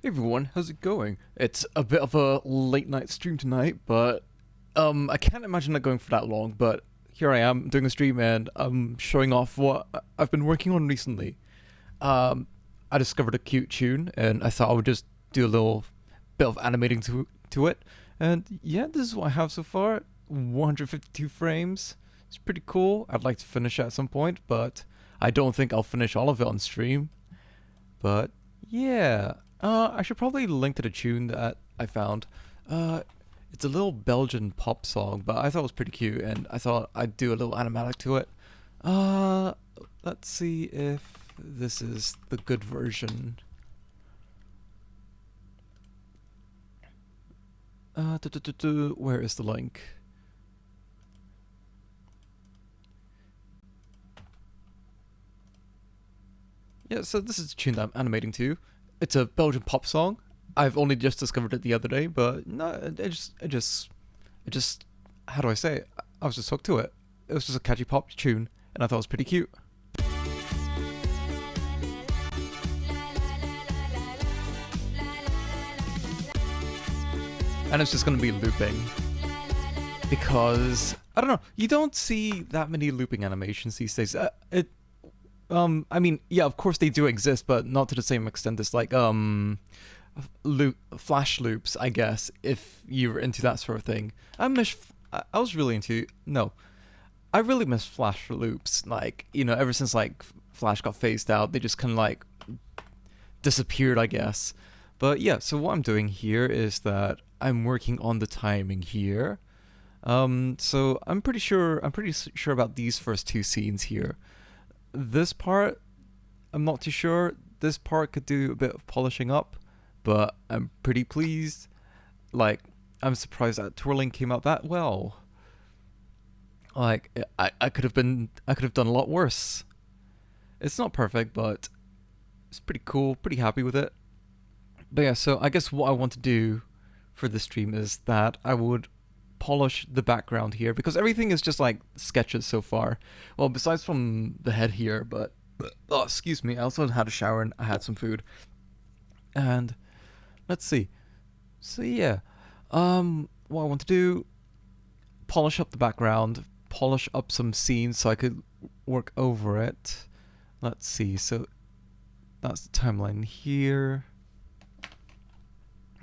Hey everyone, how's it going? It's a bit of a late night stream tonight, but I can't imagine it going for that long, but here I am doing a stream and I'm showing off what I've been working on recently. Um, I discovered a cute tune and I thought I would just do a little bit of animating to it. And yeah, this is what I have so far. 152 frames. It's pretty cool. I'd like to finish it at some point, but I don't think I'll finish all of it on stream. But yeah, I should probably link to the tune that I found. Uh, it's a little Belgian pop song, but I thought it was pretty cute, and I thought I'd do a little animatic to it. Uh, let's see if this is the good version. Where is the link? Yeah, so this is the tune that I'm animating to. It's a Belgian pop song. I've only just discovered it the other day, but no, it just, how do I say it? I was just hooked to it. It was just a catchy pop tune, and I thought it was pretty cute. And it's just gonna be looping. Because, I don't know, you don't see that many looping animations these days. I mean, yeah, of course they do exist, but not to the same extent as like flash loops, I guess, if you're into that sort of thing. I was really into no, I really miss flash loops. Like, you know, ever since like Flash got phased out, they just kind of like disappeared, I guess. But yeah, so what I'm doing here is that I'm working on the timing here. So I'm pretty sure about these first two scenes here. This part, I'm not too sure. This part could do a bit of polishing up, but I'm pretty pleased. Like, I'm surprised that twirling came out that well. Like, I could have done a lot worse. It's not perfect, but it's pretty cool, pretty happy with it. But yeah, so I guess what I want to do for this stream is that I would polish the background here because everything is just like sketches so far. Well, besides from the head here, but oh, excuse me, I also had a shower and I had some food. And let's see. So yeah, what I want to do, polish up the background, polish up some scenes so I could work over it. Let's see. So that's the timeline here.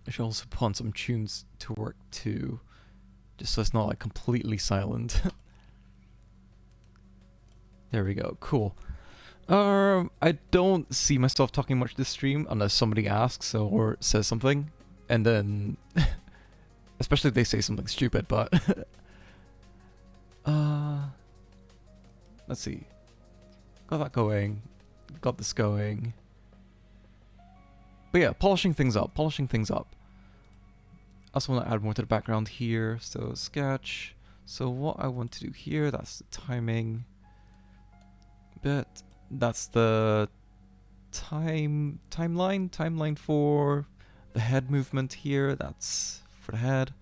I should also put on some tunes to work to, just so it's not like completely silent. There we go, cool. I don't see myself talking much this stream unless somebody asks or says something, and then, especially if they say something stupid, but, let's see. Got that going, got this going. But yeah, polishing things up. I also want to add more to the background here, so sketch. So what I want to do here, that's the timing bit. That's the timeline for the head movement here. That's for the head.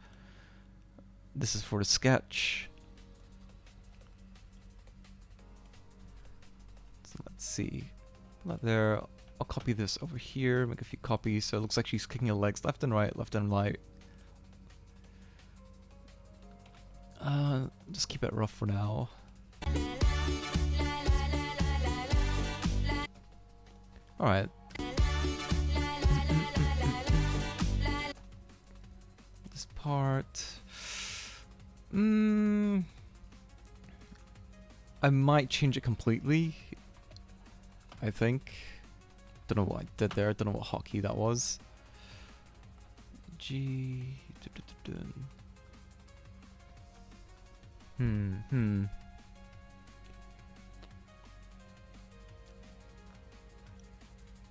This is for the sketch. So let's see. Not there. I'll copy this over here, make a few copies, so it looks like she's kicking her legs left and right, left and right. Just keep it rough for now. Alright. This part... I might change it completely, I think. Don't know what I did there, don't know what hotkey that was. G...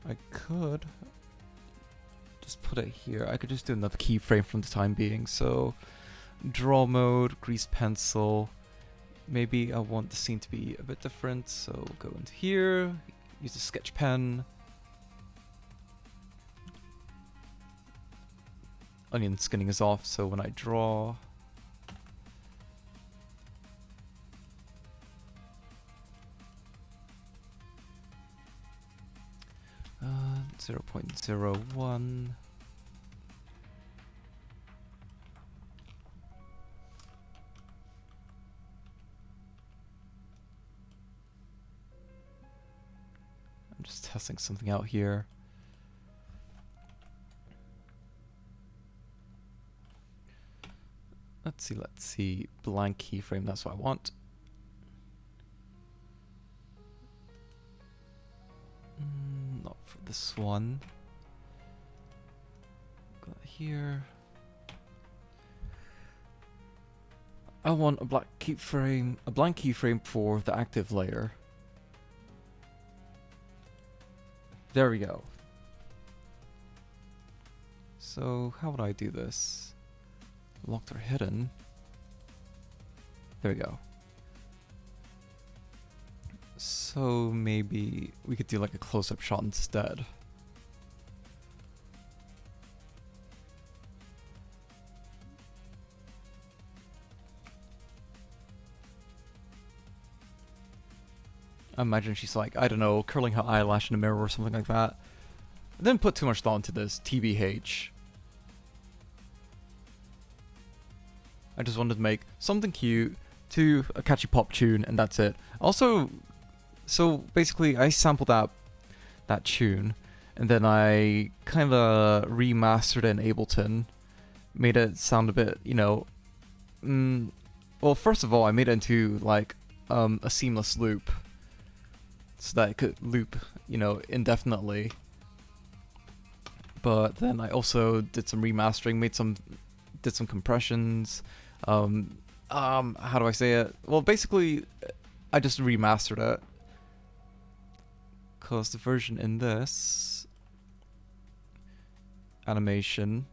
I could just put it here. I could just do another keyframe from the time being. So, draw mode, grease pencil. Maybe I want the scene to be a bit different. So, go into here, use the sketch pen. Onion skinning is off, so when I draw... 0.01. I'm just testing something out here. Let's see. Blank keyframe, that's what I want. Not for this one. Got it here. I want a blank keyframe for the active layer. There we go. So how would I do this? Locked or hidden? There we go. So maybe we could do like a close-up shot instead. I imagine she's like, I don't know, curling her eyelash in a mirror or something like that. I didn't put too much thought into this, TBH. I just wanted to make something cute to a catchy pop tune, and that's it. Also, so basically I sampled that tune, and then I kind of remastered it in Ableton, made it sound a bit, you know, well, first of all, I made it into like a seamless loop, so that it could loop, you know, indefinitely. But then I also did some remastering, did some compressions. How do I say it? Well, basically, I just remastered it. Because the version in this animation,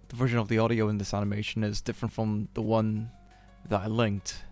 the version of the audio in this animation is different from the one that I linked.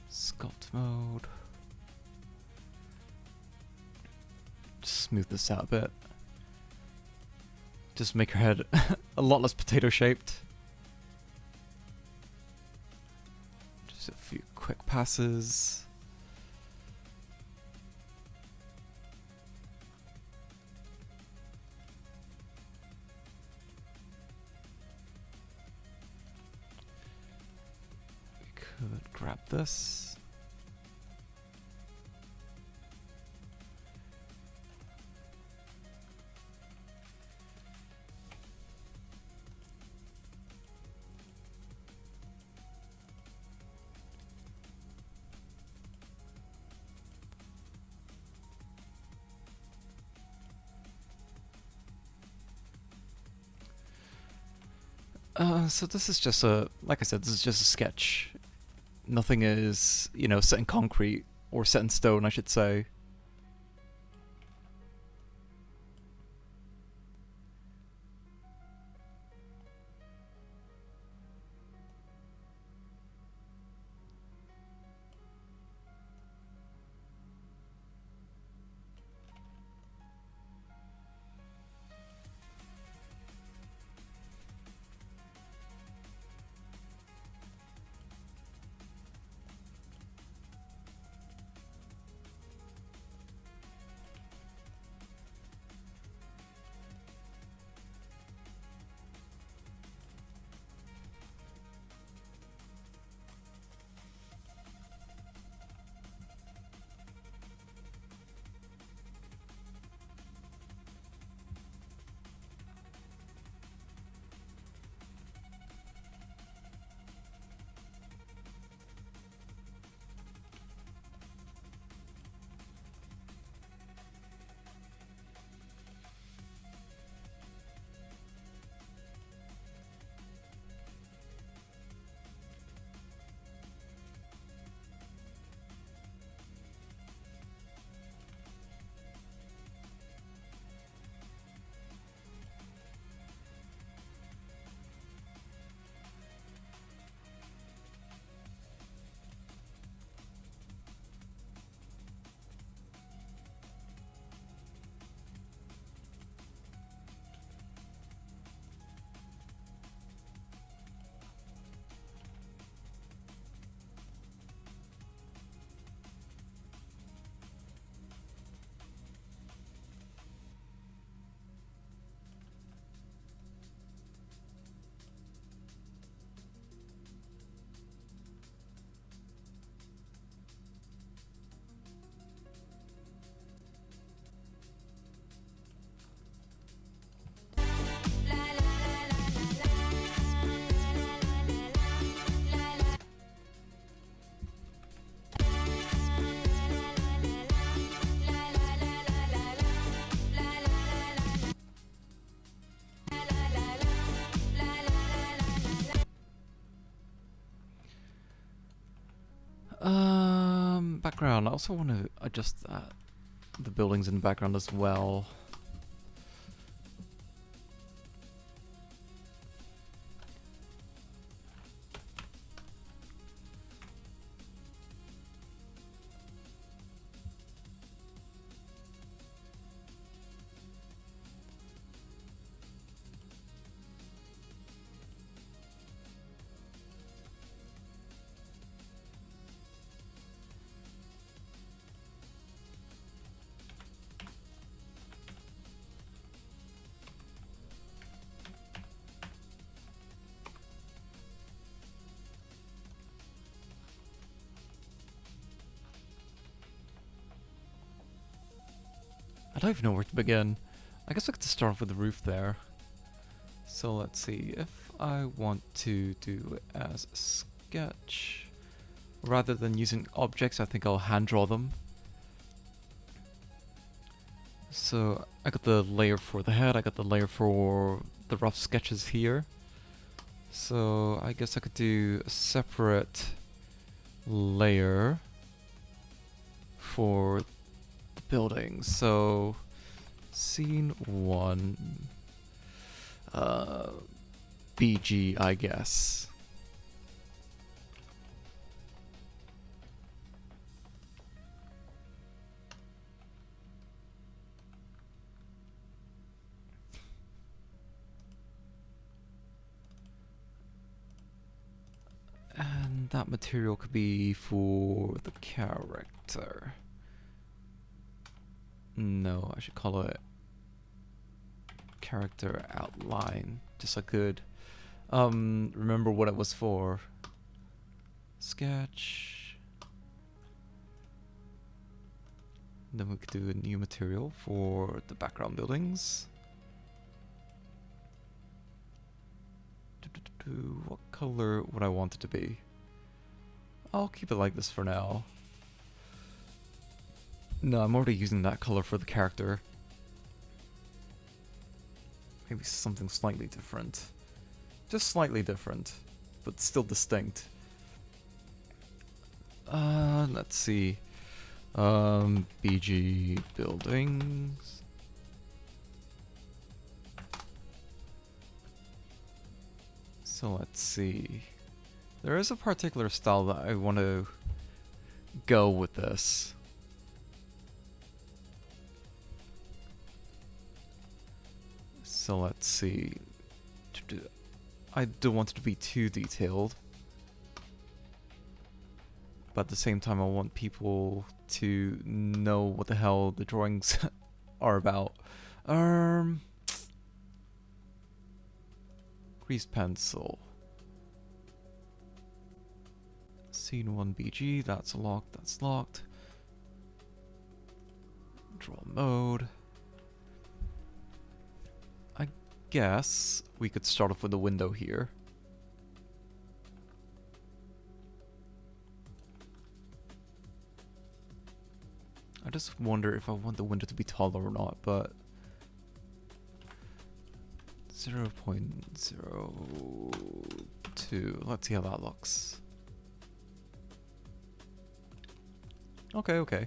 Sculpt mode. Just smooth this out a bit. Just make her head a lot less potato shaped. Just a few quick passes. We could grab this. So this is just like I said, this is just a sketch. Nothing is, you know, set in concrete, or set in stone, I should say. background, I also want to adjust the buildings in the background as well. I don't even know where to begin. I guess I could start off with the roof there. So let's see, if I want to do it as a sketch, rather than using objects, I think I'll hand draw them. So I got the layer for the head, I got the layer for the rough sketches here. So I guess I could do a separate layer for the building. So scene 1, BG, I guess. And that material could be for the character. No, I should call it character outline, just so I could remember what it was for. Sketch. Then we could do a new material for the background buildings. What color would I want it to be? I'll keep it like this for now. No, I'm already using that color for the character. Maybe something slightly different. Just slightly different, but still distinct. Let's see. BG buildings. So let's see. There is a particular style that I want to go with this. So let's see. I don't want it to be too detailed, but at the same time I want people to know what the hell the drawings are about. Grease pencil. Scene 1 BG, that's locked, that's locked. Draw mode. I guess we could start off with a window here. I just wonder if I want the window to be taller or not, but 0.02. Let's see how that looks. Okay.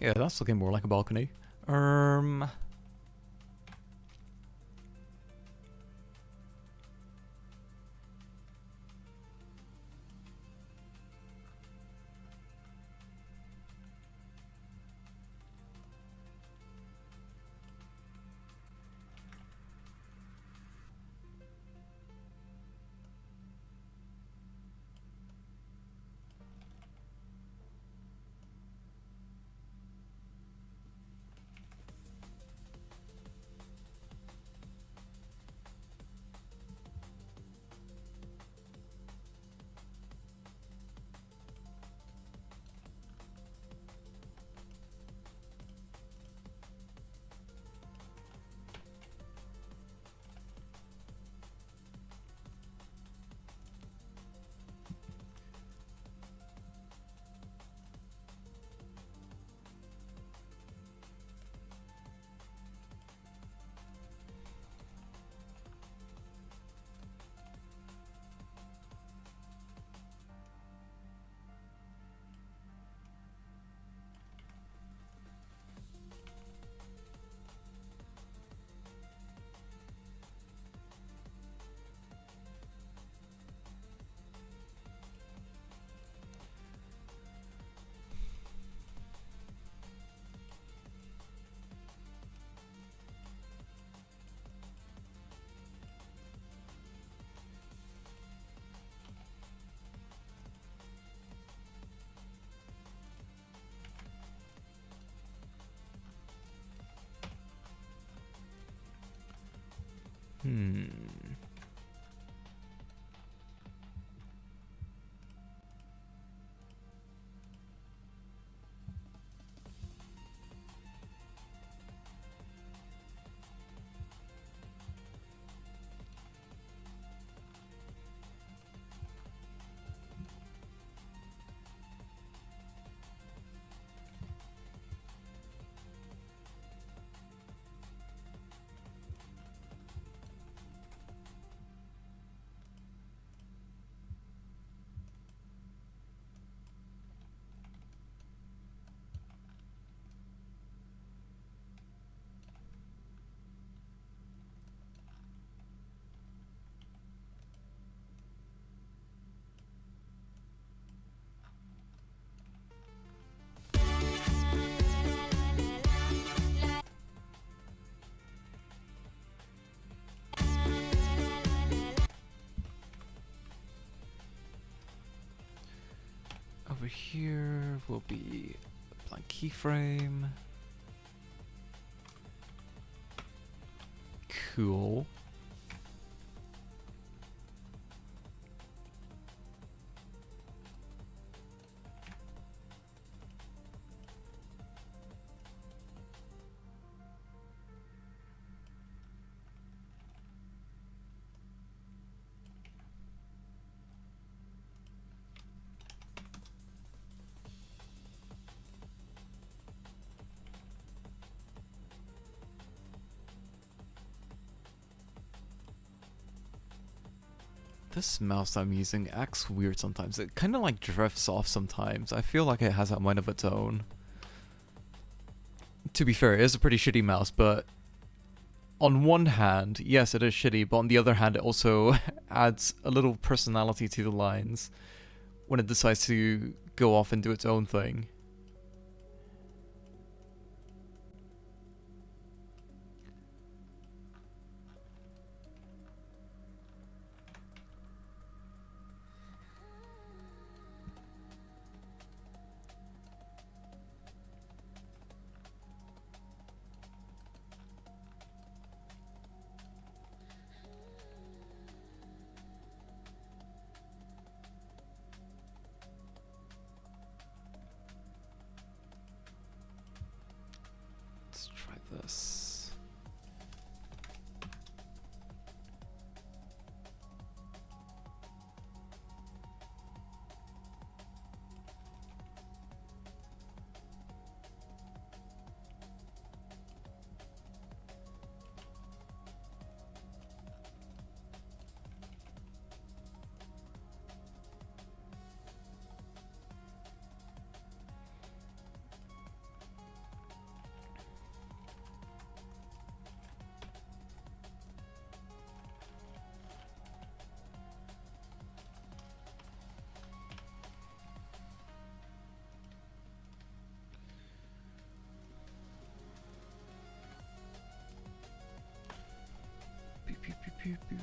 Yeah, that's looking more like a balcony. Um, hmm. Over here will be a blank keyframe. Cool. This mouse I'm using acts weird sometimes. It kind of like drifts off sometimes. I feel like it has a mind of its own. To be fair, it is a pretty shitty mouse, but on one hand, yes, it is shitty, but on the other hand, it also adds a little personality to the lines when it decides to go off and do its own thing. pew, pew.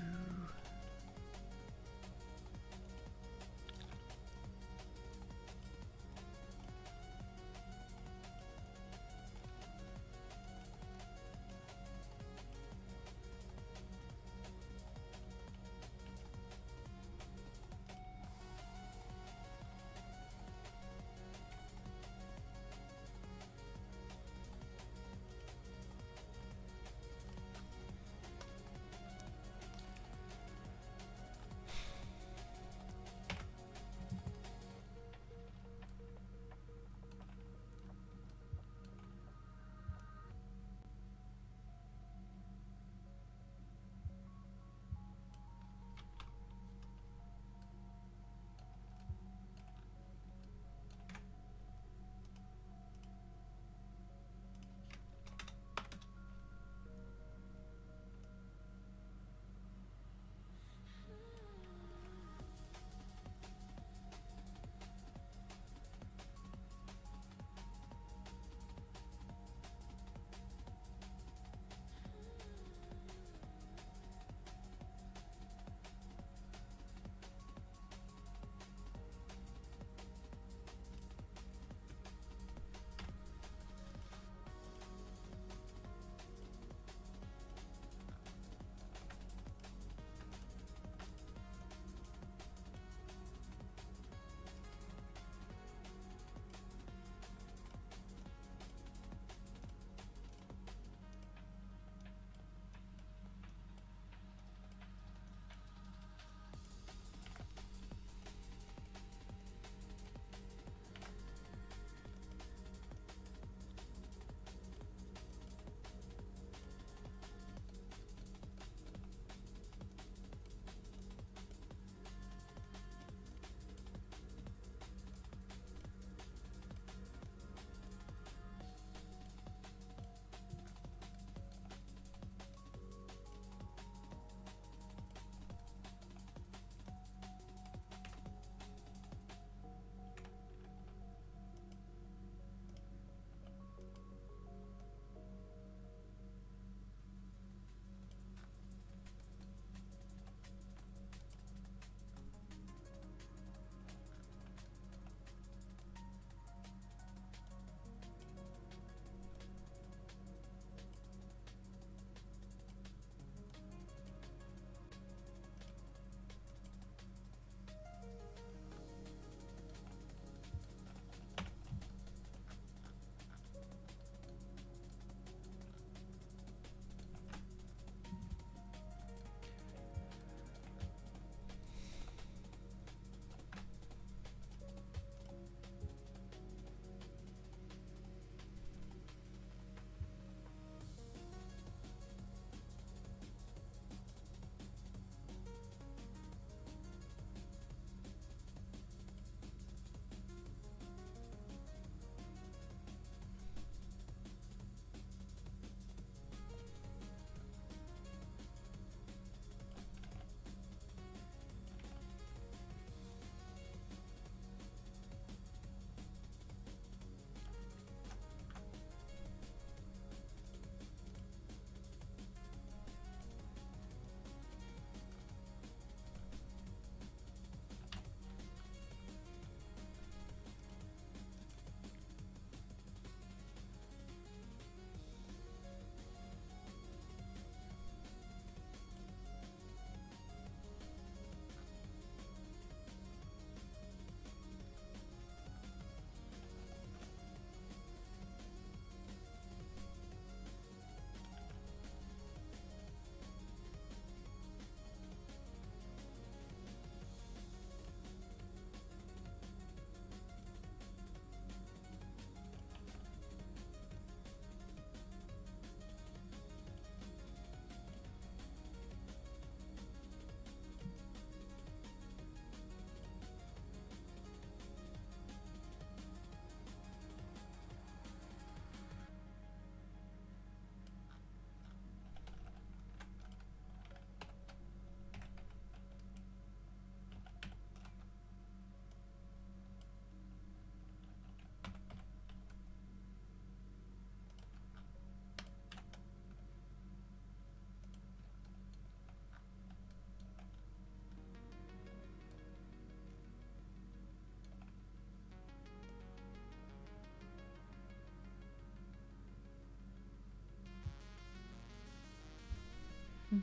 Do,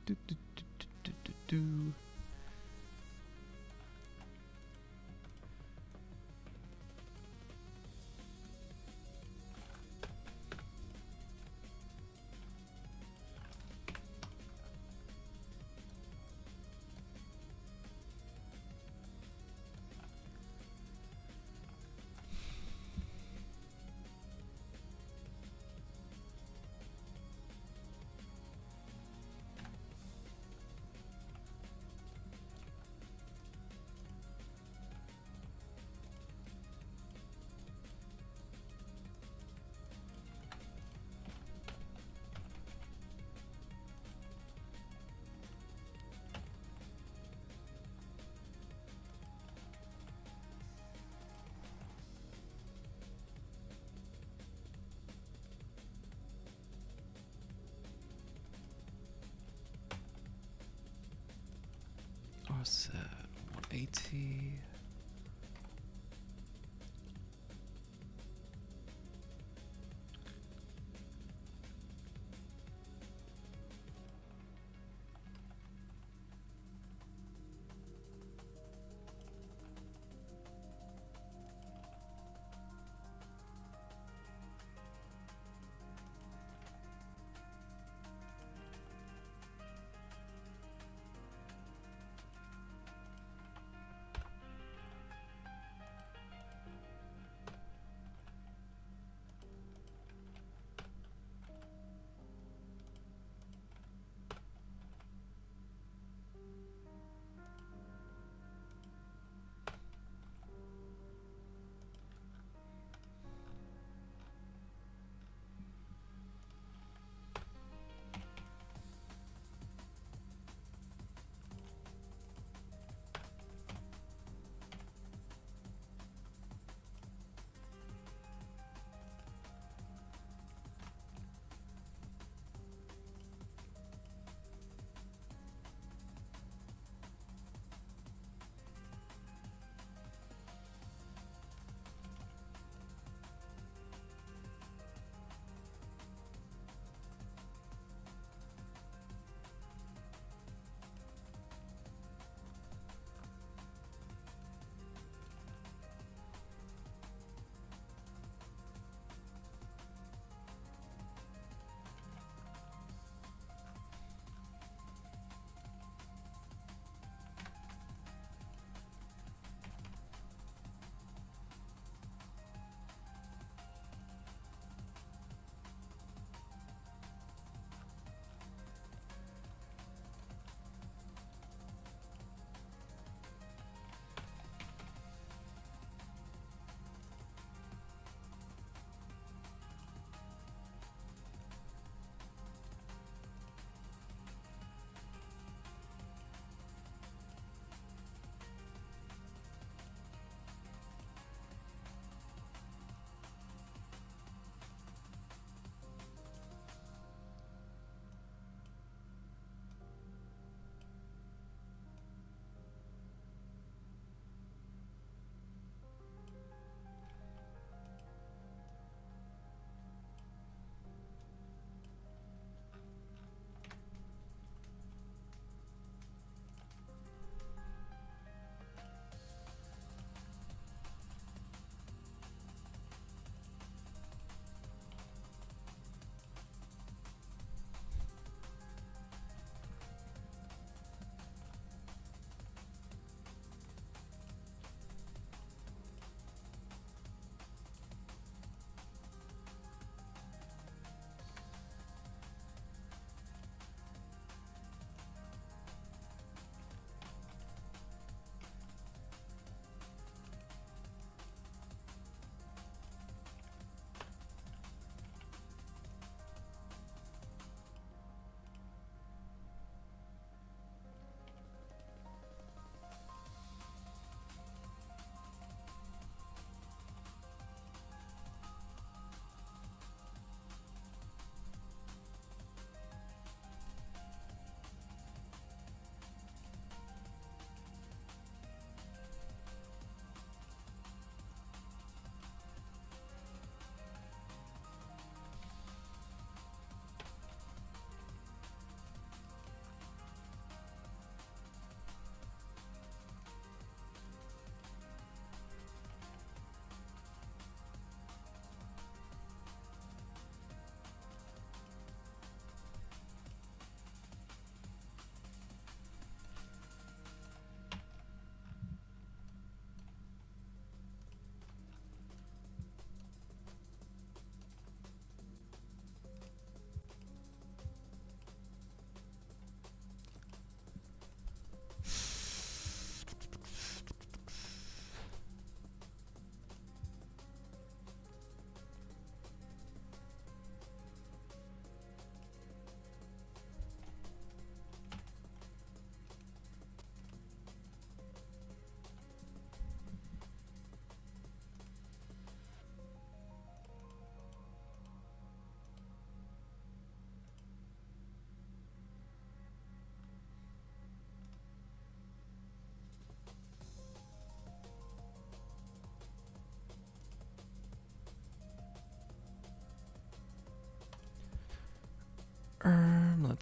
do, do, do, do, do. What's that? 180.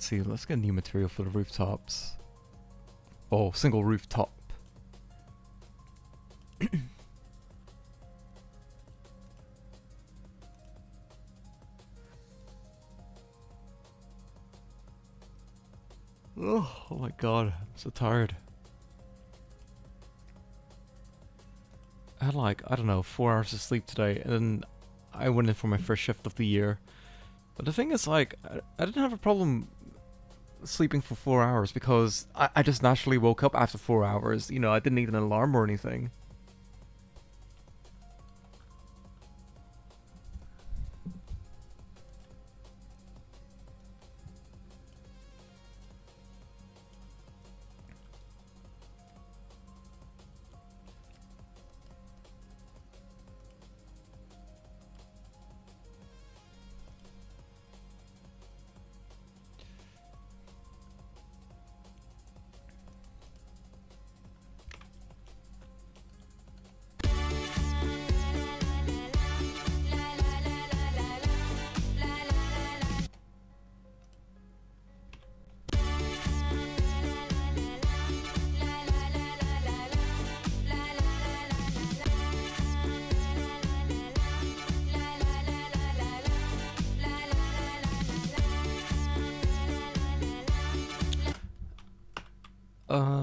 let's see. Let's get new material for the rooftops. Oh, single rooftop. Oh my god, I'm so tired. I had like, I don't know, 4 hours of sleep today, and then I went in for my first shift of the year. But the thing is, like, I didn't have a problem sleeping for 4 hours because I just naturally woke up after 4 hours. You know, I didn't need an alarm or anything.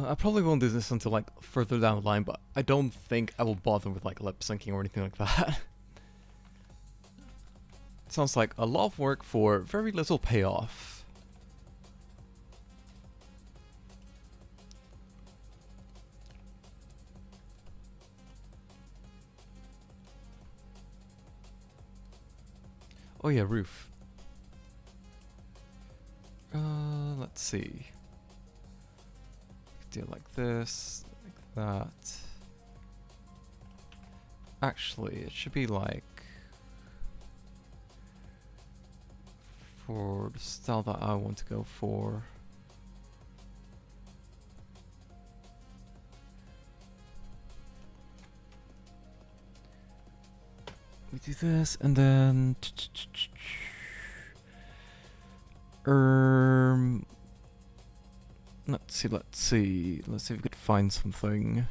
I probably won't do this until like further down the line, but I don't think I will bother with like lip syncing or anything like that. Sounds like a lot of work for very little payoff. Oh yeah, roof. Let's see. Do it like this, like that. Actually, it should be like for the style that I want to go for. We do this and then let's see if we could find something.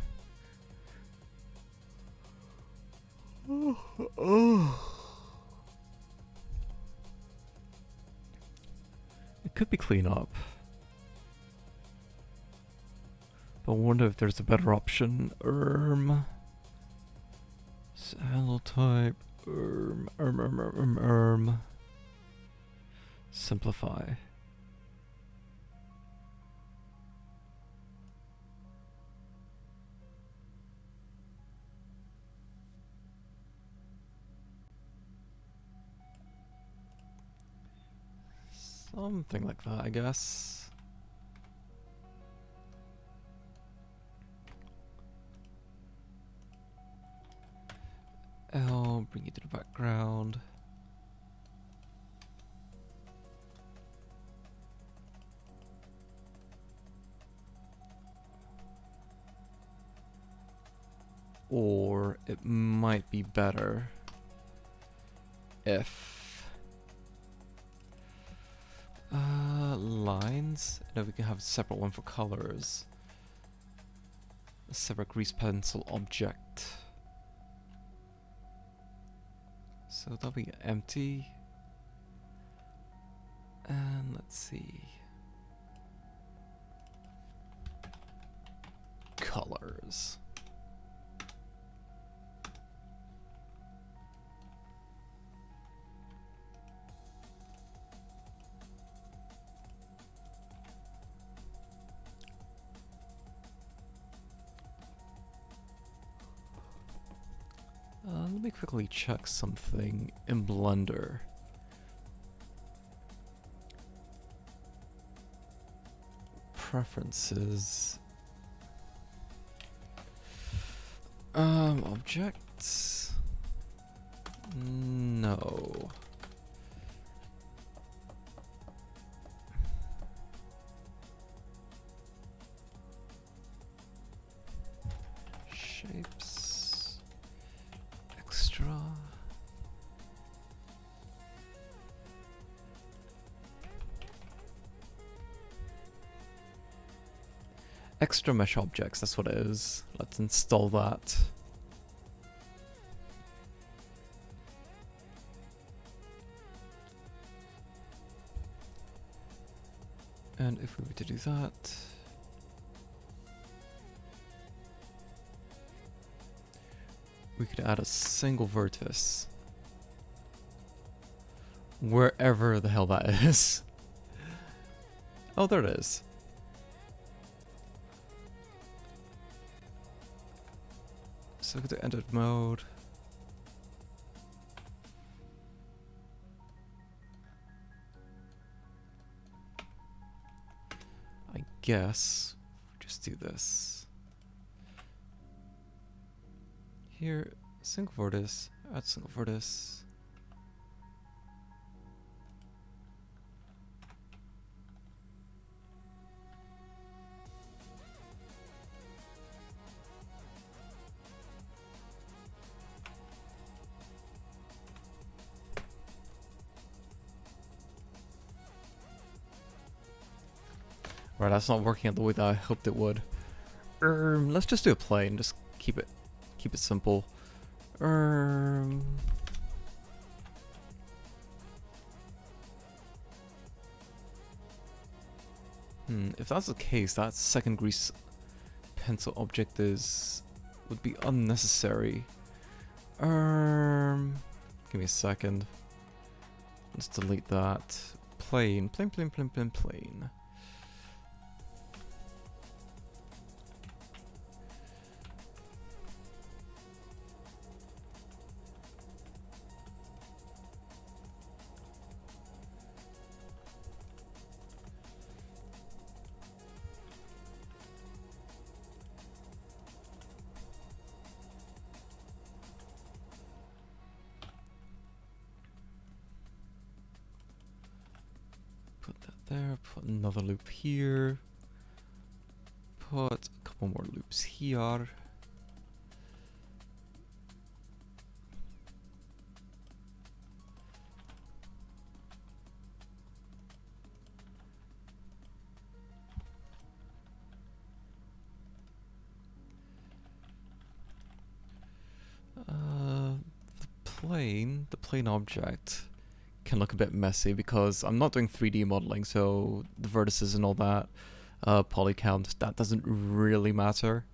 It could be cleanup. But I wonder if there's a better option. Handle type. Simplify. Something like that, I guess. I'll bring you to the background. Or it might be better if lines, and then we can have a separate one for colors. A separate grease pencil object. So that'll be empty. And let's see. Colors. Let me quickly check something in Blender. Preferences. Objects? No. Shapes. Extra. Extra mesh objects, that's what it is. Let's install that. And if we were to do that, we could add a single vertex wherever the hell that is. Oh, there it is. So go to edit mode. I guess just do this. Here, single vertex, add single vertex. Right, that's not working out the way that I hoped it would. Let's just do a plane. Just keep it simple. If that's the case, that second grease pencil object would be unnecessary. Give me a second. Let's delete that. Plane. Put that there, put another loop here. Put a couple more loops here. The plane object can look a bit messy because I'm not doing 3D modeling, so the vertices and all that, poly count, that doesn't really matter.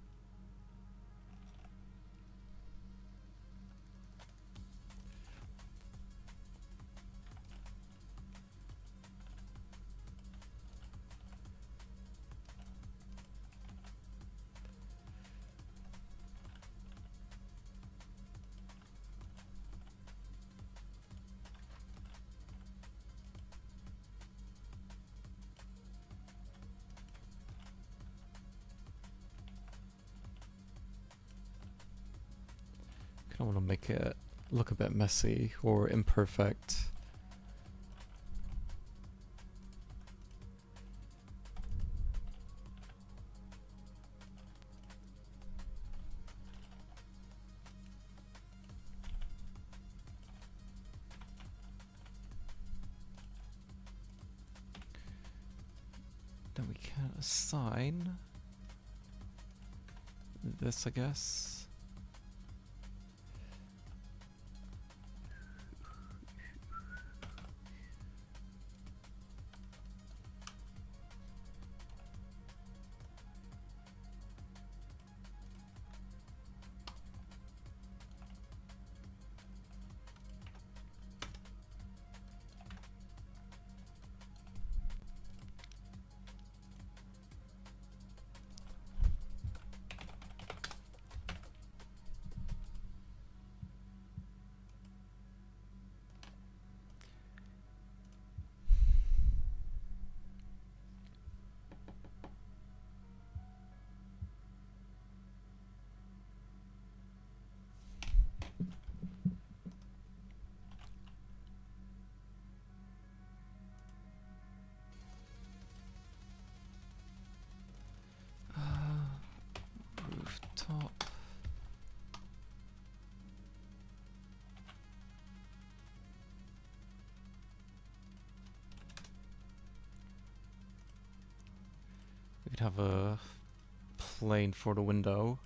I don't want to make it look a bit messy or imperfect. Then we can assign this, I guess. Rooftop. We could have a plane for the window.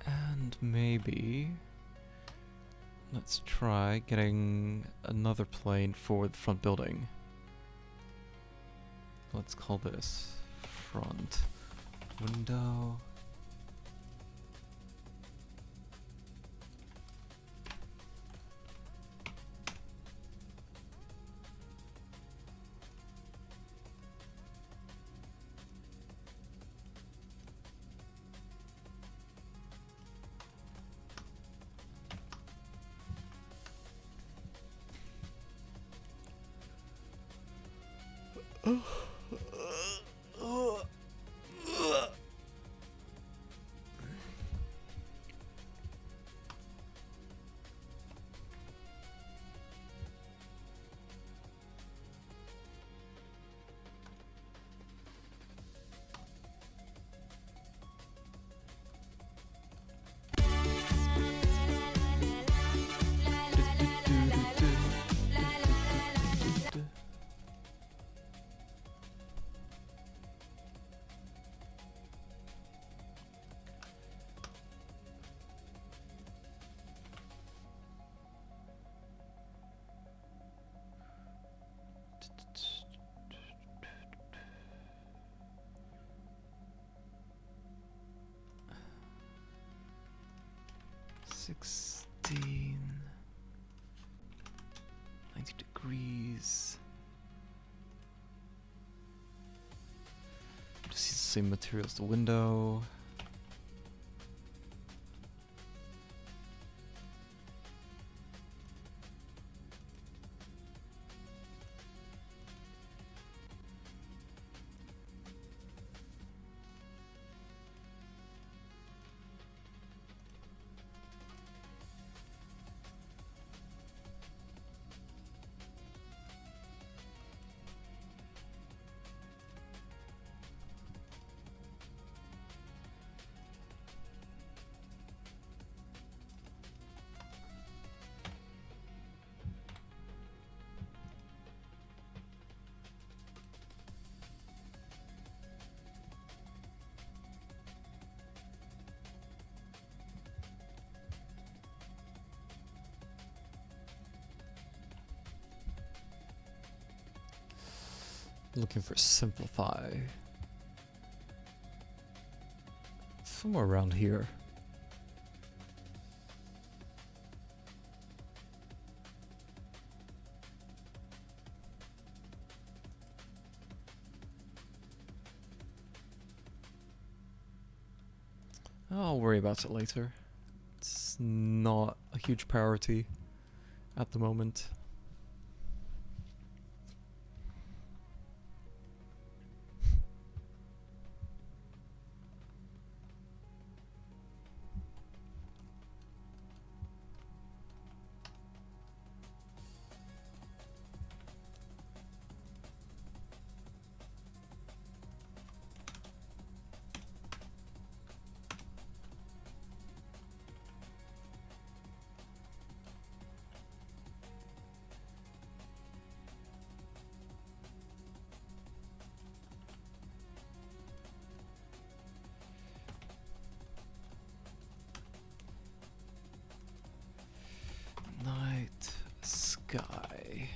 And maybe let's try getting another plane for the front building. Let's call this front window. (16) 90 degrees. Just use the same material as the window. Looking for simplify. Somewhere around here. I'll worry about it later. It's not a huge priority at the moment. night sky.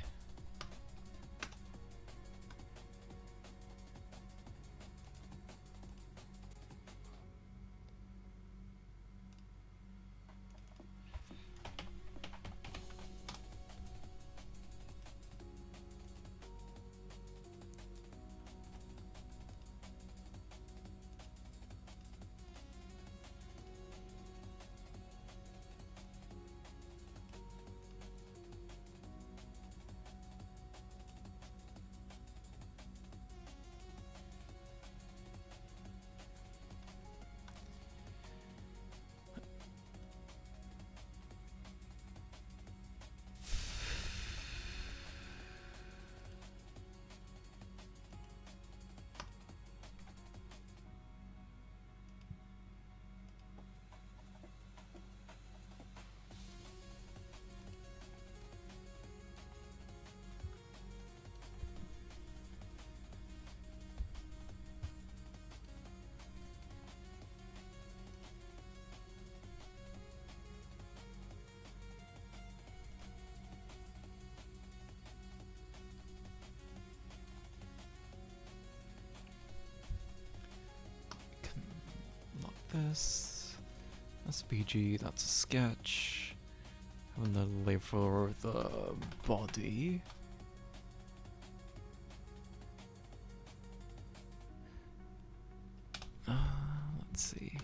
Not this. SPG, that's a sketch. And then lay for the body. Let's see.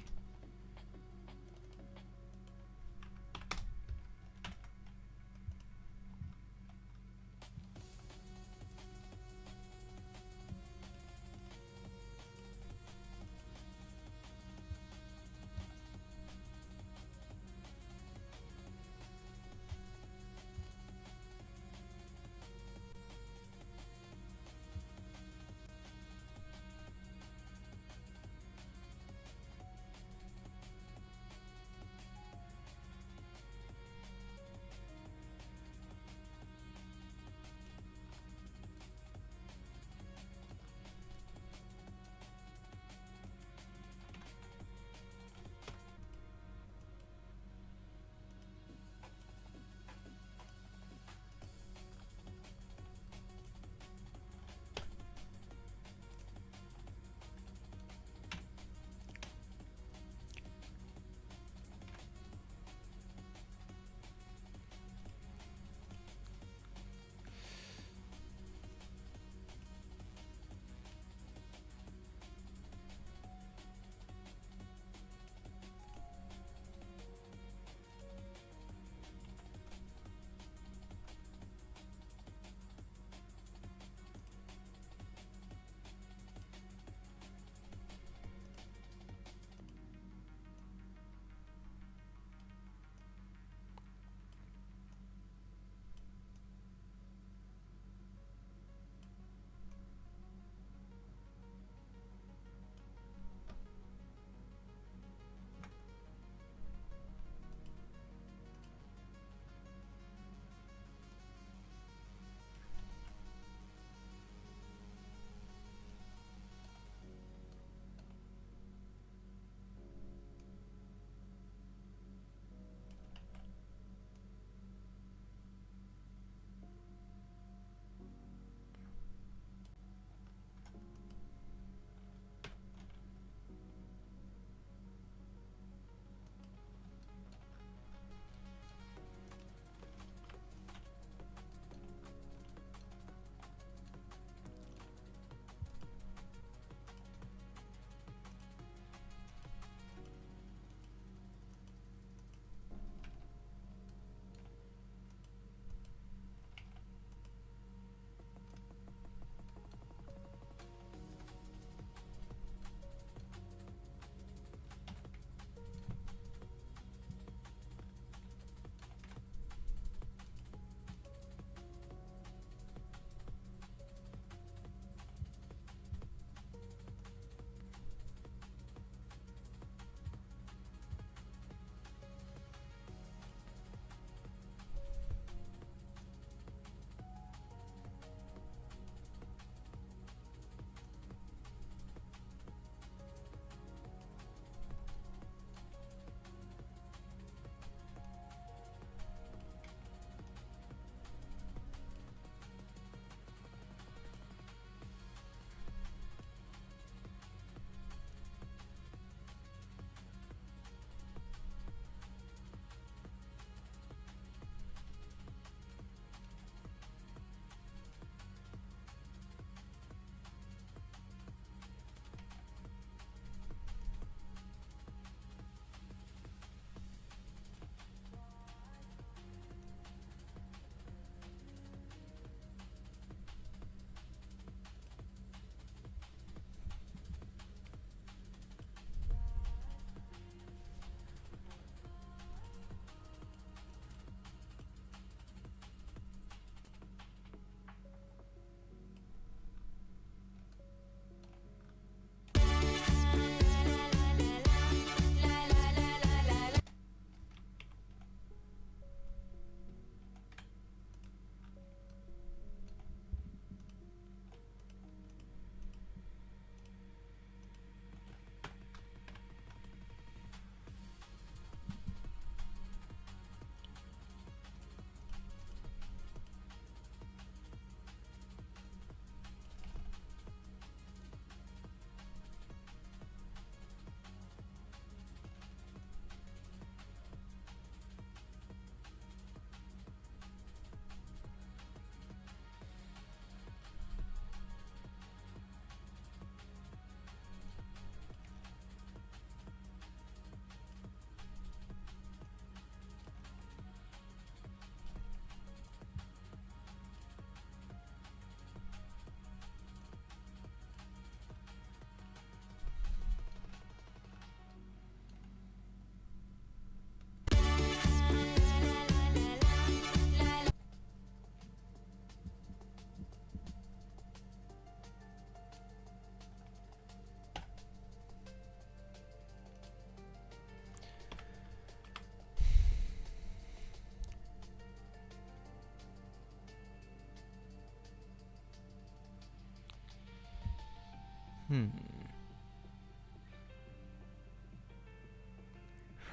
Hmm.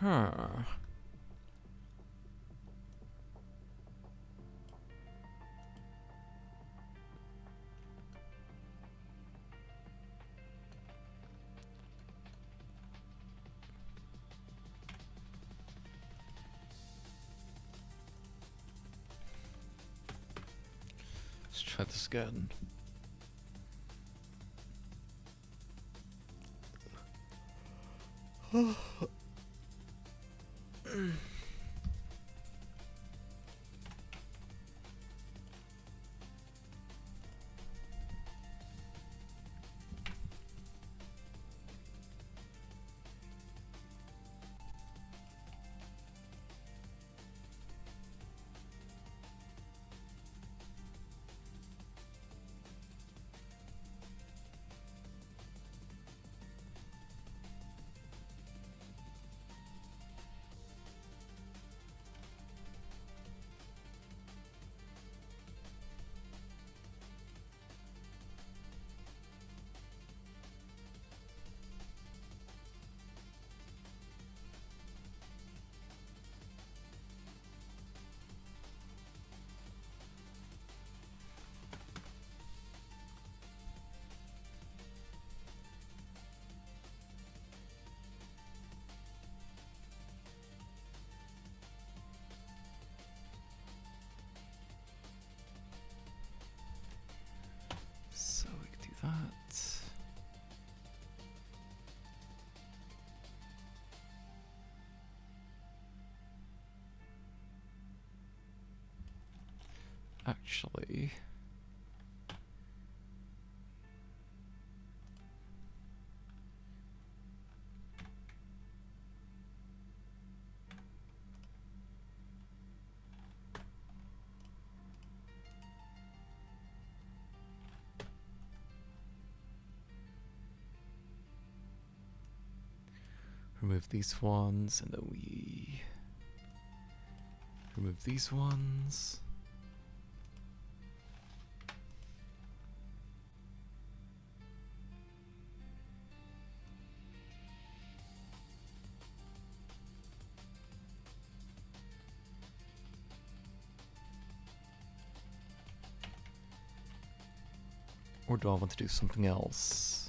Huh. Let's try this again. So we can do that. Actually, remove these ones, and then we remove these ones. Or do I want to do something else?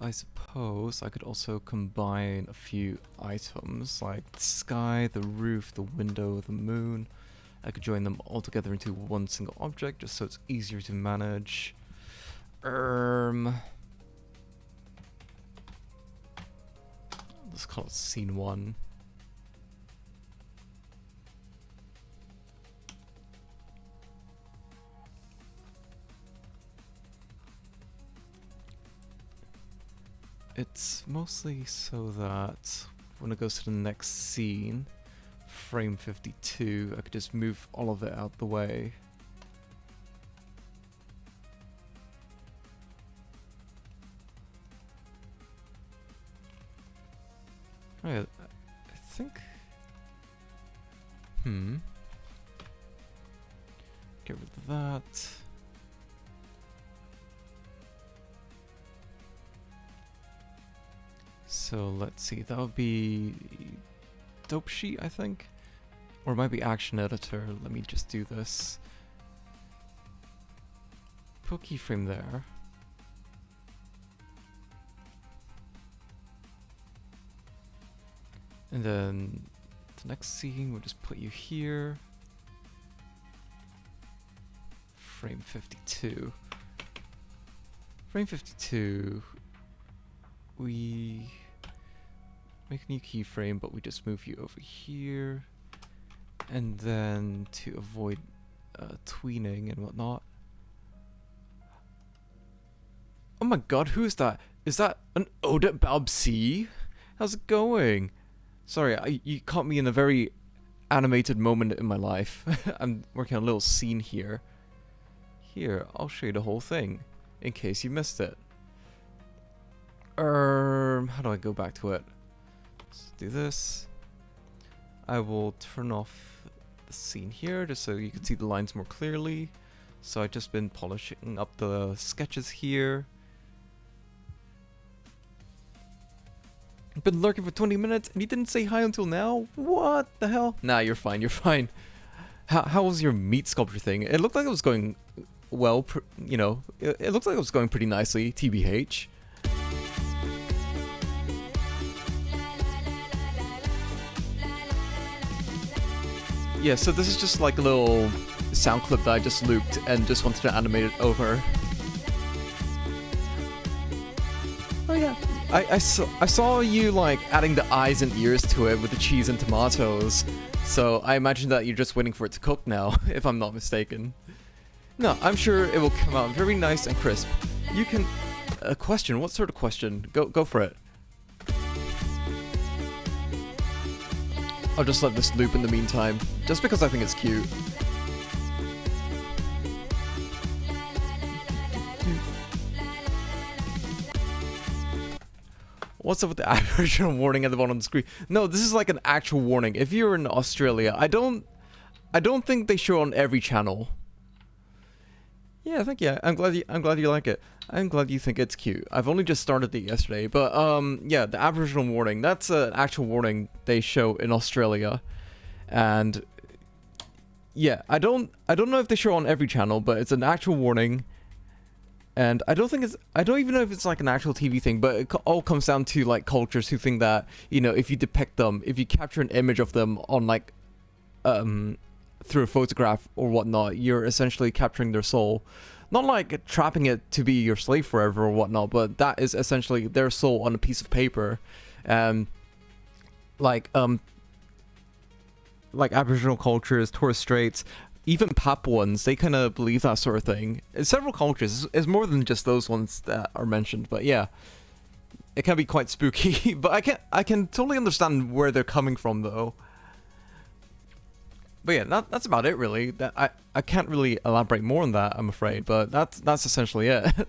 I suppose I could also combine a few items like the sky, the roof, the window, the moon. I could join them all together into one single object just so it's easier to manage. Let's call it scene 1. It's mostly so that when it goes to the next scene, frame 52, I could just move all of it out the way. Right, I think... Get rid of that. So let's see, that would be dope sheet, I think, or it might be action editor. Let me just do this. Put keyframe there. And then the next scene, we'll just put you here. Frame 52. Frame 52. We make a new keyframe, but we just move you over here. And then to avoid tweening and whatnot. Oh my god, who is that? Is that an Odette Babsi? How's it going? Sorry, you caught me in a very animated moment in my life. I'm working on a little scene here. Here, I'll show you the whole thing, in case you missed it. How do I go back to it? Let's do this. I will turn off the scene here, just so you can see the lines more clearly. So I've just been polishing up the sketches here. I've been lurking for 20 minutes and you didn't say hi until now? What the hell? Nah, you're fine, you're fine. How was your meat sculpture thing? It looked like it was going well, you know, it looked like it was going pretty nicely, TBH. Yeah, so this is just like a little sound clip that I just looped and just wanted to animate it over. Oh yeah. I saw you like adding the eyes and ears to it with the cheese and tomatoes, so I imagine that you're just waiting for it to cook now, if I'm not mistaken. No, I'm sure it will come out very nice and crisp. You can... A question? What sort of question? Go for it. I'll just let this loop in the meantime, just because I think it's cute. What's up with the Aboriginal warning at the bottom of the screen? No, this is like an actual warning. If you're in Australia, I don't think they show on every channel. Yeah, thank you. I'm glad you like it. I'm glad you think it's cute. I've only just started it yesterday, but yeah, the Aboriginal warning. That's an actual warning they show in Australia, and yeah, I don't know if they show on every channel, but it's an actual warning. And I don't even know if it's like an actual TV thing, but it all comes down to like cultures who think that, you know, if you depict them, if you capture an image of them on like, through a photograph or whatnot, you're essentially capturing their soul. Not like trapping it to be your slave forever or whatnot, but that is essentially their soul on a piece of paper. And like Aboriginal cultures, Torres Straits, even Papuans, they kind of believe that sort of thing. In several cultures, it's more than just those ones that are mentioned, but yeah. It can be quite spooky, but I can totally understand where they're coming from though. But yeah, that's about it really. That I can't really elaborate more on that, I'm afraid, but that's essentially it.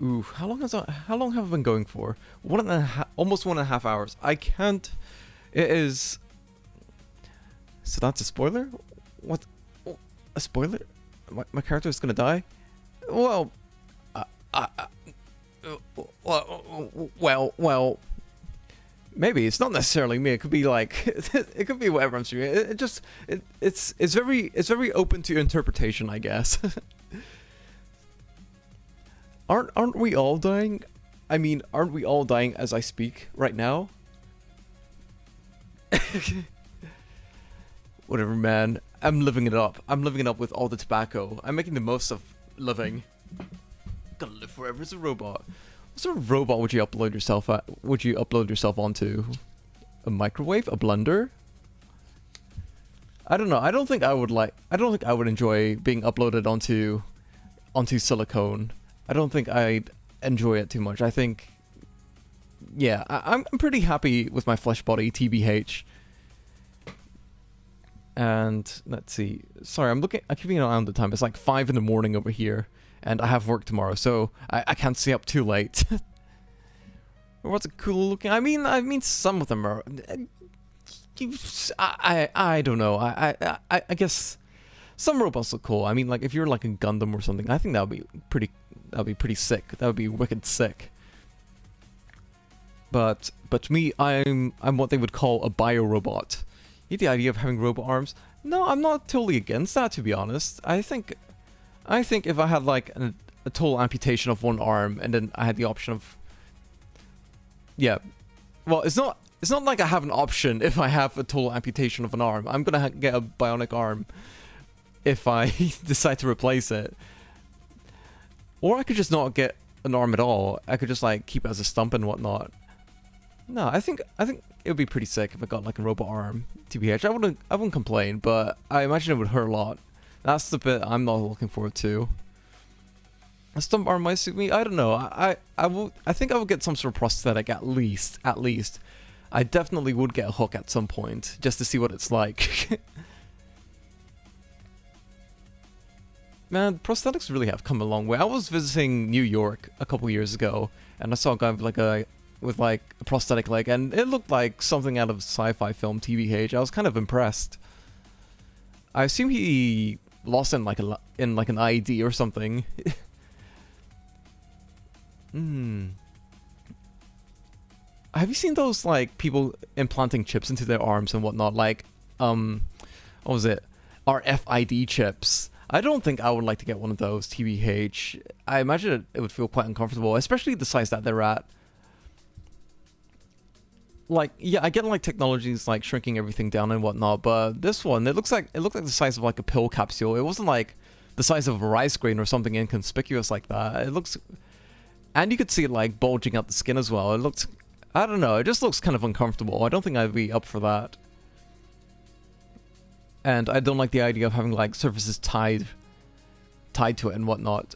Ooh, how long have I been going for? Almost 1.5 hours. I can't. It is. So that's a spoiler? What? A spoiler? My character is gonna die? Well, well. Maybe it's not necessarily me. It could be like it could be whatever I'm streaming. It's very open to interpretation, I guess. Aren't we all dying? I mean, aren't we all dying as I speak right now? Whatever, man. I'm living it up. I'm living it up with all the tobacco. I'm making the most of living. Gonna live forever as a robot. What sort of robot would you upload yourself at? Would you upload yourself onto? A microwave? A blender? I don't know. I don't think I would enjoy being uploaded onto silicone. I don't think I'd enjoy it too much. I think, yeah, I'm pretty happy with my flesh body, TBH. And let's see. Sorry, I'm keeping an eye on the time. It's like 5 in the morning over here, and I have work tomorrow, so I can't stay up too late. What's cool looking? I mean, some of them are. I don't know. I guess some robots look cool. I mean, like if you're like a Gundam or something, I think that would be pretty sick. That would be wicked sick. But to me, I'm what they would call a bio-robot. You get the idea of having robot arms? No, I'm not totally against that, to be honest. I think if I had like a total amputation of one arm and then I had the option of, yeah, well, it's not like I have an option if I have a total amputation of an arm. I'm gonna get a bionic arm if I decide to replace it. Or I could just not get an arm at all. I could just like keep it as a stump and whatnot. No, I think it would be pretty sick if I got like a robot arm. TBH, I wouldn't complain, but I imagine it would hurt a lot. That's the bit I'm not looking forward to. A stump arm might suit me. I don't know. I think I will get some sort of prosthetic at least. I definitely would get a hook at some point just to see what it's like. Man, prosthetics really have come a long way. I was visiting New York a couple years ago, and I saw a guy with like a prosthetic leg, and it looked like something out of a sci-fi film. TBH, I was kind of impressed. I assume he lost in like an IED or something. Have you seen those like people implanting chips into their arms and whatnot? Like, what was it? RFID chips. I don't think I would like to get one of those. TBH. I imagine it would feel quite uncomfortable, especially the size that they're at. Like, yeah, I get like technologies like shrinking everything down and whatnot, but this one, it looked like the size of like a pill capsule. It wasn't like the size of a rice grain or something inconspicuous like that. It looks, and you could see it like bulging out the skin as well. It looked, I don't know, it just looks kind of uncomfortable. I don't think I'd be up for that. And I don't like the idea of having like surfaces tied to it and whatnot.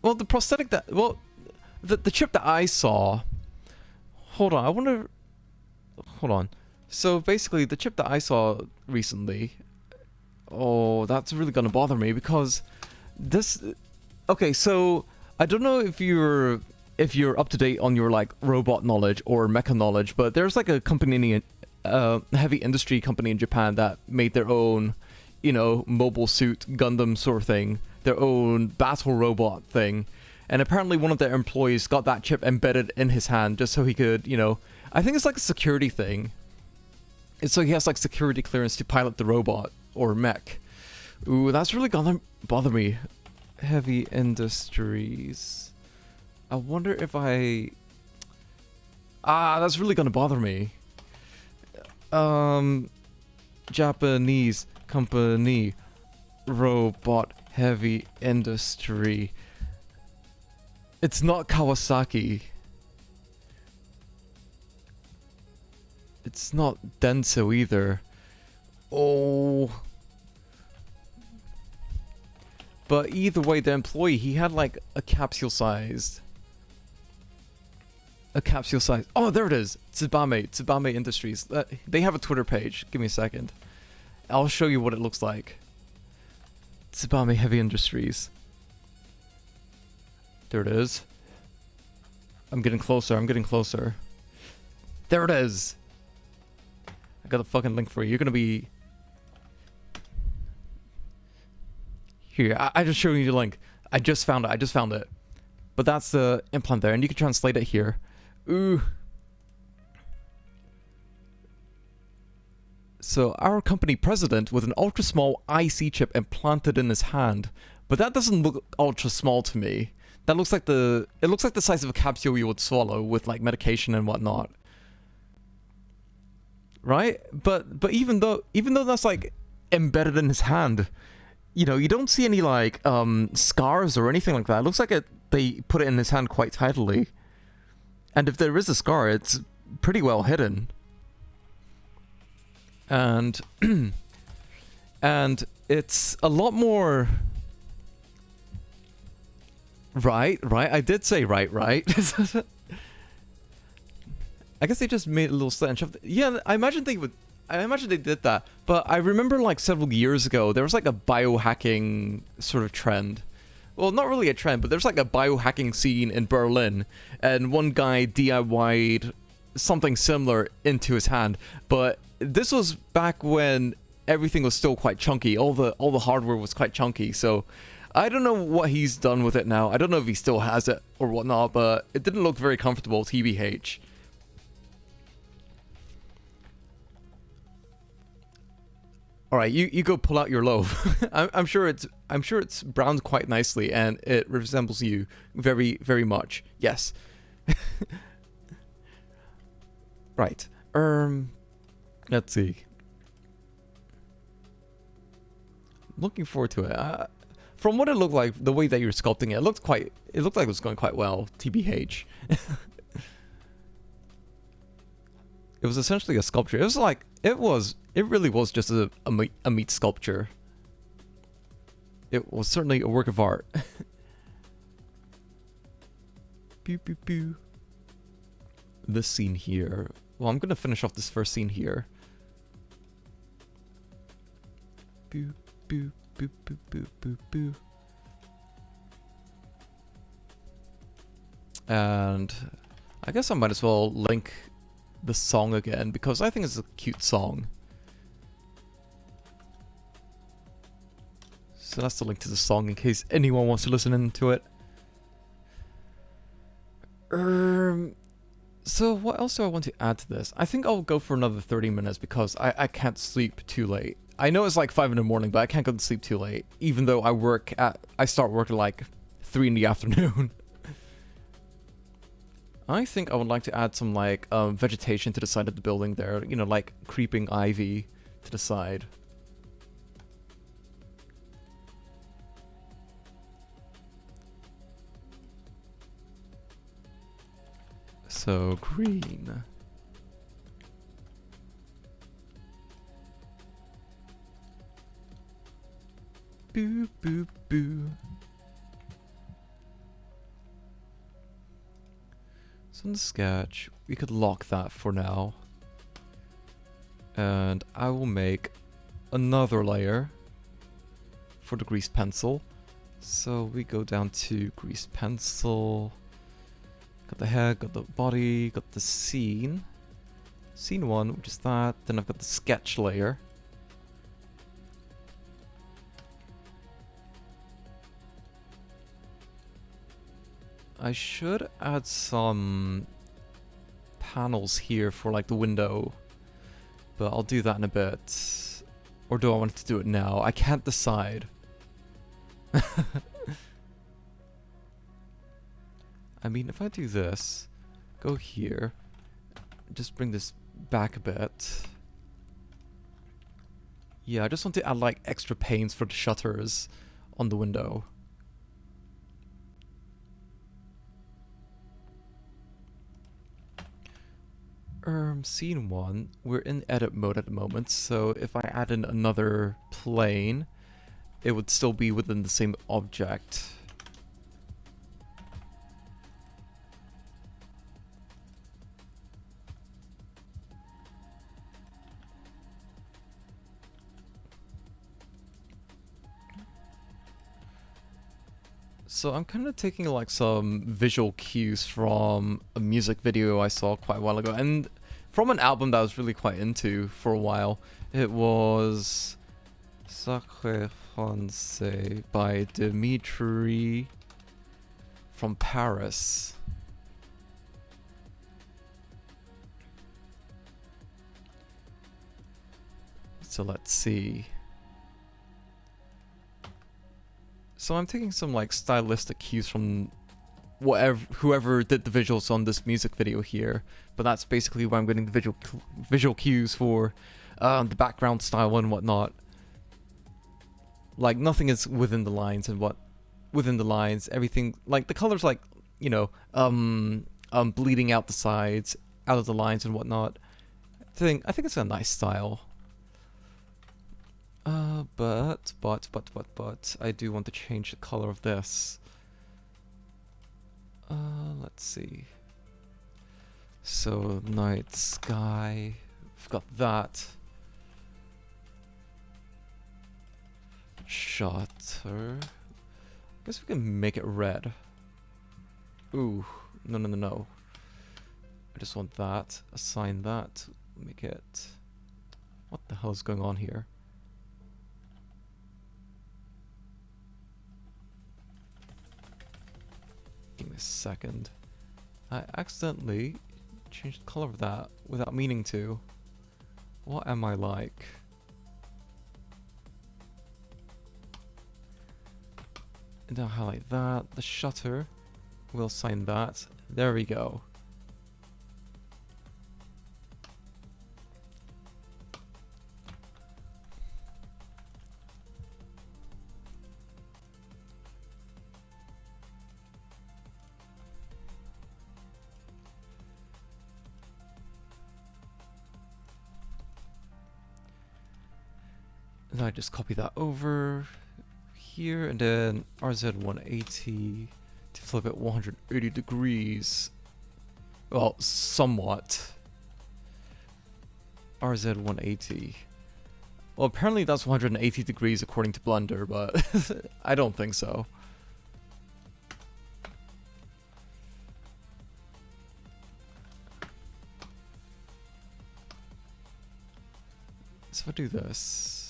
Well, the prosthetic that, well, the chip that I saw. Hold on, hold on. So basically, the chip that I saw recently, oh, that's really gonna bother me because this. Okay, so I don't know if you're up to date on your like robot knowledge or mecha knowledge, but there's like a company, heavy industry company in Japan that made their own, mobile suit Gundam sort of thing, their own battle robot thing. And apparently one of their employees got that chip embedded in his hand just so he could, I think it's like a security thing. And so he has like security clearance to pilot the robot or mech. Ooh, that's really gonna bother me. Heavy Industries. I wonder if that's really gonna bother me. Japanese company. Robot Heavy Industry. It's not Kawasaki. It's not Denso either. Oh. But either way, the employee, he had like a capsule sized. Oh, there it is. Tsubame Industries. They have a Twitter page. Give me a second. I'll show you what it looks like. Tsubame Heavy Industries. There it is. I'm getting closer. There it is. I got a fucking link for you. You're gonna be... Here, I just showed you the link. I just found it. But that's the implant there, and you can translate it here. Ooh. So, our company president with an ultra-small IC chip implanted in his hand But that doesn't look ultra small to me. That looks like it looks like the size of a capsule you would swallow with like medication and whatnot. Right? But even though that's like embedded in his hand, you know, you don't see any like scars or anything like that. It looks like they put it in his hand quite tightly. And if there is a scar, it's pretty well hidden. And and it's a lot more. Right. I did say right. I guess they just made a little slit and shoved. Yeah, I imagine they did that. But I remember like several years ago, there was like a biohacking sort of trend. Well, not really a trend, but there's like a biohacking scene in Berlin, and one guy DIY'd something similar into his hand. But this was back when everything was still quite chunky. All the hardware was quite chunky. So I don't know what he's done with it now. I don't know if he still has it or whatnot, but it didn't look very comfortable, TBH. All right, you go pull out your loaf. I'm sure it's browned quite nicely, and it resembles you very much. Yes. Right. Let's see. Looking forward to it. From what it looked like, the way that you're sculpting it looked like it was going quite well. TBH. It was essentially a sculpture. It really was just a meat sculpture. It was certainly a work of art. Pew pew pew. This scene here. Well, I'm gonna finish off this first scene here. Pew pew pew pew pew pew pew. And I guess I might as well link the song again, because I think it's a cute song. So that's the link to the song in case anyone wants to listen into it. So what else do I want to add to this? I think I'll go for another 30 minutes because I can't sleep too late. I know it's like 5 in the morning, but I can't go to sleep too late, even though I start work at like 3 in the afternoon. I think I would like to add some like vegetation to the side of the building there, you know, like creeping ivy to the side. So green. Boo boo boo. So in the sketch, we could lock that for now. And I will make another layer for the grease pencil. So we go down to grease pencil. Got the head, got the body, got the scene. Scene 1, which is that. Then I've got the sketch layer. I should add some panels here for like the window, but I'll do that in a bit. Or do I want to do it now? I can't decide. I mean, if I do this, go here, just bring this back a bit. Yeah, I just want to add like extra panes for the shutters on the window. Scene 1, we're in edit mode at the moment, so if I add in another plane, it would still be within the same object. So I'm kind of taking like some visual cues from a music video I saw quite a while ago, and from an album that I was really quite into for a while. It was Sacré Francais by Dimitri from Paris. So let's see. So I'm taking some like stylistic cues from whoever did the visuals on this music video here, but that's basically where I'm getting the visual cues for the background style and whatnot. Like nothing is within the lines and within the lines, everything like the colors, like, you know, bleeding out the sides, out of the lines and whatnot. I think it's a nice style. But I do want to change the color of this. Let's see. So night sky, we've got that. Shutter. Guess we can make it red. Ooh, no. I just want that. Assign that. Make it. What the hell is going on here? Give me a second. I accidentally changed the color of that without meaning to. What am I like? And I'll highlight that. The shutter. We'll assign that. There we go. And I just copy that over here, and then RZ180 to flip it 180 degrees. Well, somewhat. RZ180. Well, apparently that's 180 degrees according to Blender, but I don't think so. So if I do this.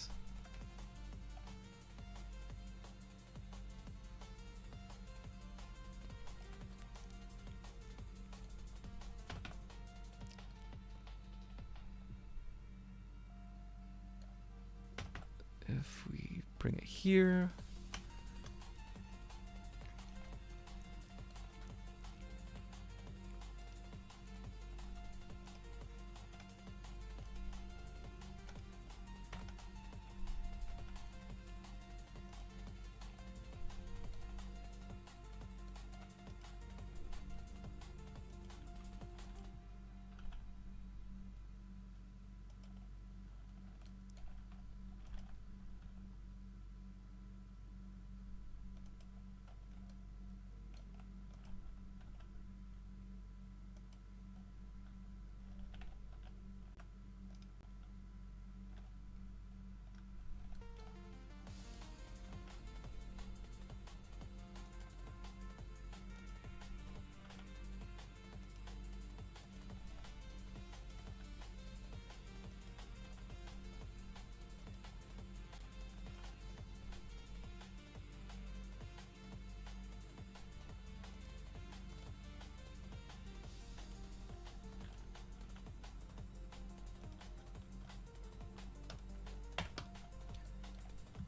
If we bring it here.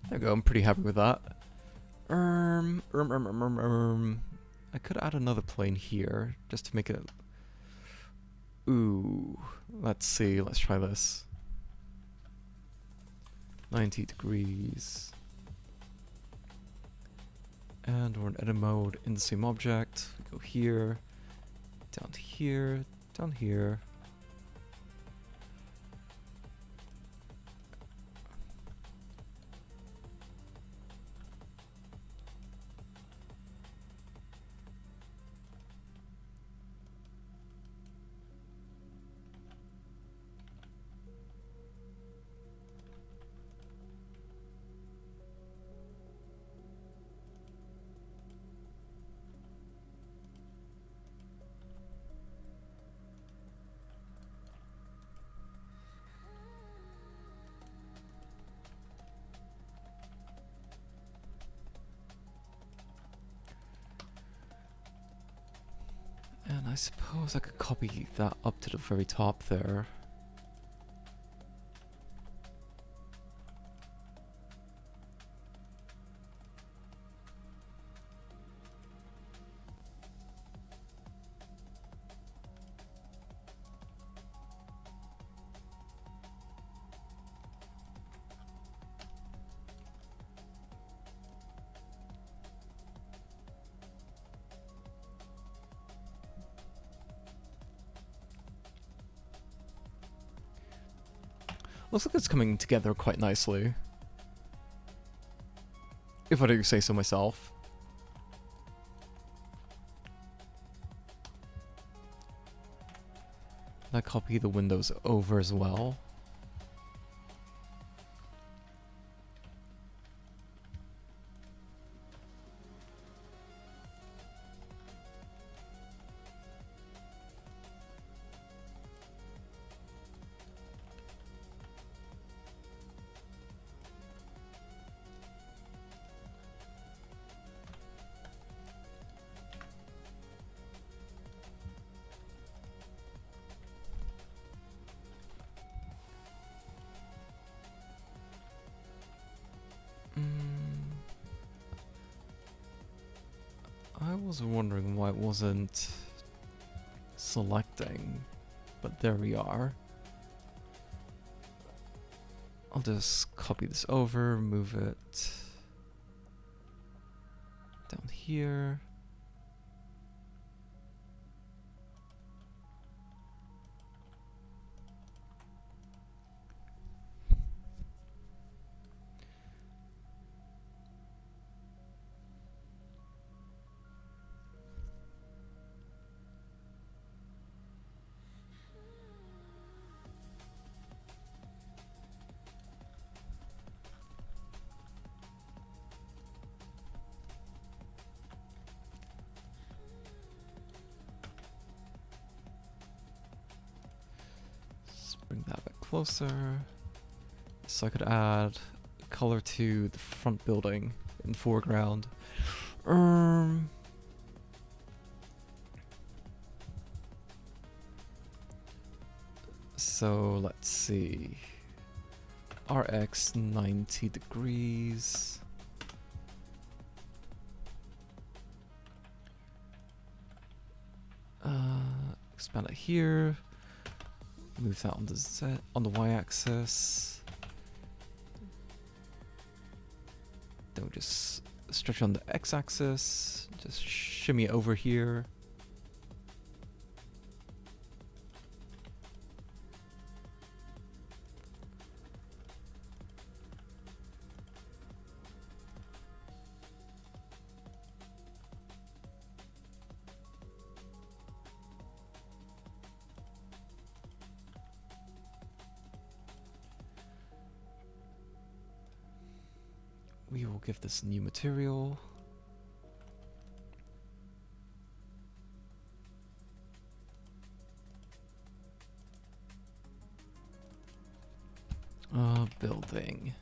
There we go, I'm pretty happy with that. I could add another plane here, just to make it... Ooh, let's see, let's try this. 90 degrees. And we're in edit mode in the same object. We go here, down here, down here. And I suppose I could copy that up to the very top there. Looks like it's coming together quite nicely. If I do say so myself. I copy the windows over as well. I was wondering why it wasn't selecting, but there we are. I'll just copy this over, move it down here. Bring that back closer. So I could add color to the front building in foreground. So let's see. RX 90 degrees. Expand it here. Move that on the on the y-axis. Then we'll just stretch on the x-axis. Just shimmy it over here. We will give this new material. Building.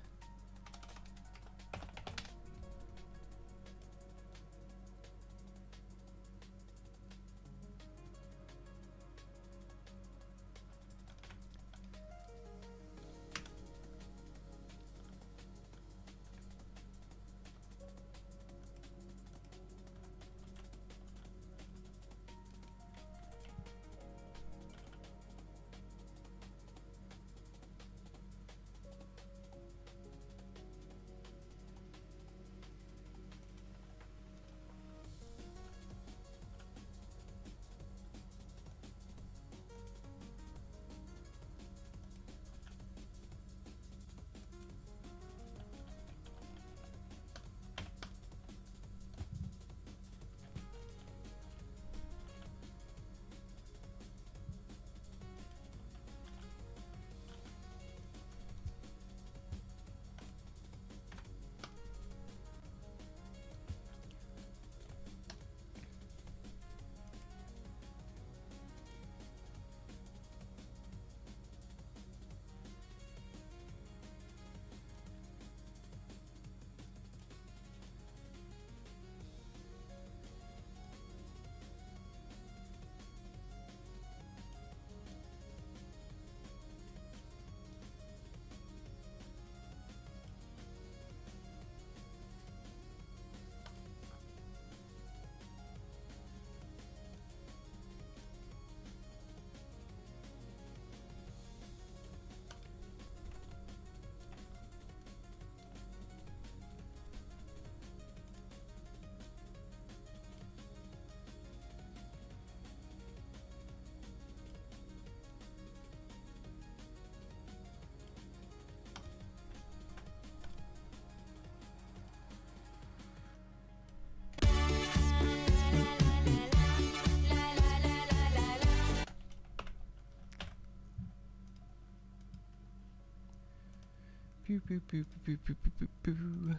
Boo, boo, boo, boo, boo, boo, boo, boo.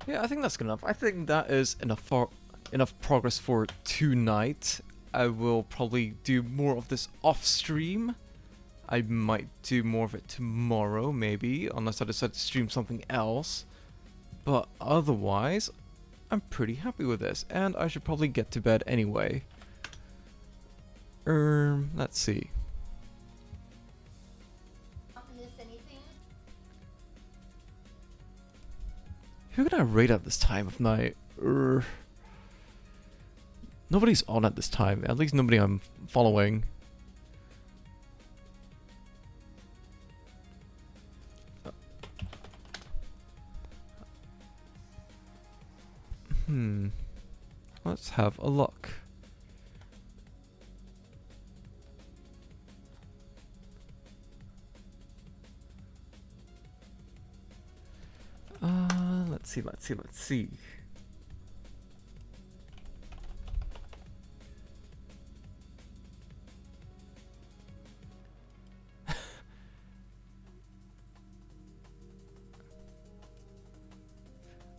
Yeah, I think that's good enough. I think that is enough progress for tonight. I will probably do more of this off stream. I might do more of it tomorrow, maybe, unless I decide to stream something else. But otherwise, I'm pretty happy with this, and I should probably get to bed anyway. Let's see. Who can I raid at this time of night? Nobody's on at this time. At least nobody I'm following. Let's have a look. Let's see.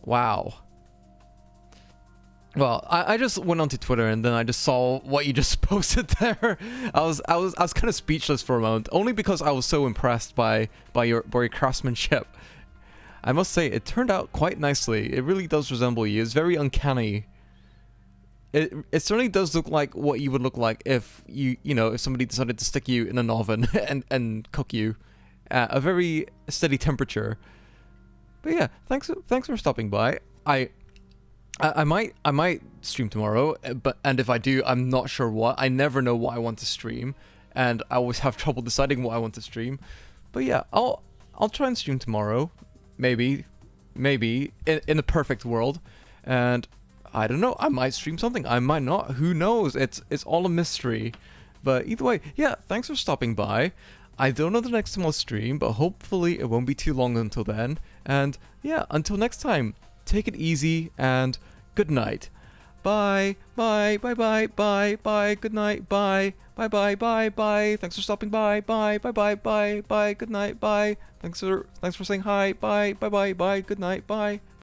Wow. Well, I just went onto Twitter and then I just saw what you just posted there. I was kind of speechless for a moment, only because I was so impressed by your craftsmanship. I must say, it turned out quite nicely. It really does resemble you. It's very uncanny. It certainly does look like what you would look like if if somebody decided to stick you in an oven and cook you at a very steady temperature. But yeah, thanks for stopping by. I might stream tomorrow, and if I do, I'm not sure what. I never know what I want to stream, and I always have trouble deciding what I want to stream. But yeah, I'll try and stream tomorrow. Maybe in a perfect world, and I don't know, I might stream something, I might not, who knows, it's all a mystery. But either way, yeah, thanks for stopping by. I don't know the next time I'll stream, but hopefully it won't be too long until then. And yeah, until next time, take it easy and good night. Bye, bye, bye, bye, bye, bye, good night, bye, bye, bye, bye, bye, thanks for stopping by, bye, bye, bye, bye, bye, good night, bye, thanks for saying hi, bye, bye, bye, bye, good night, bye.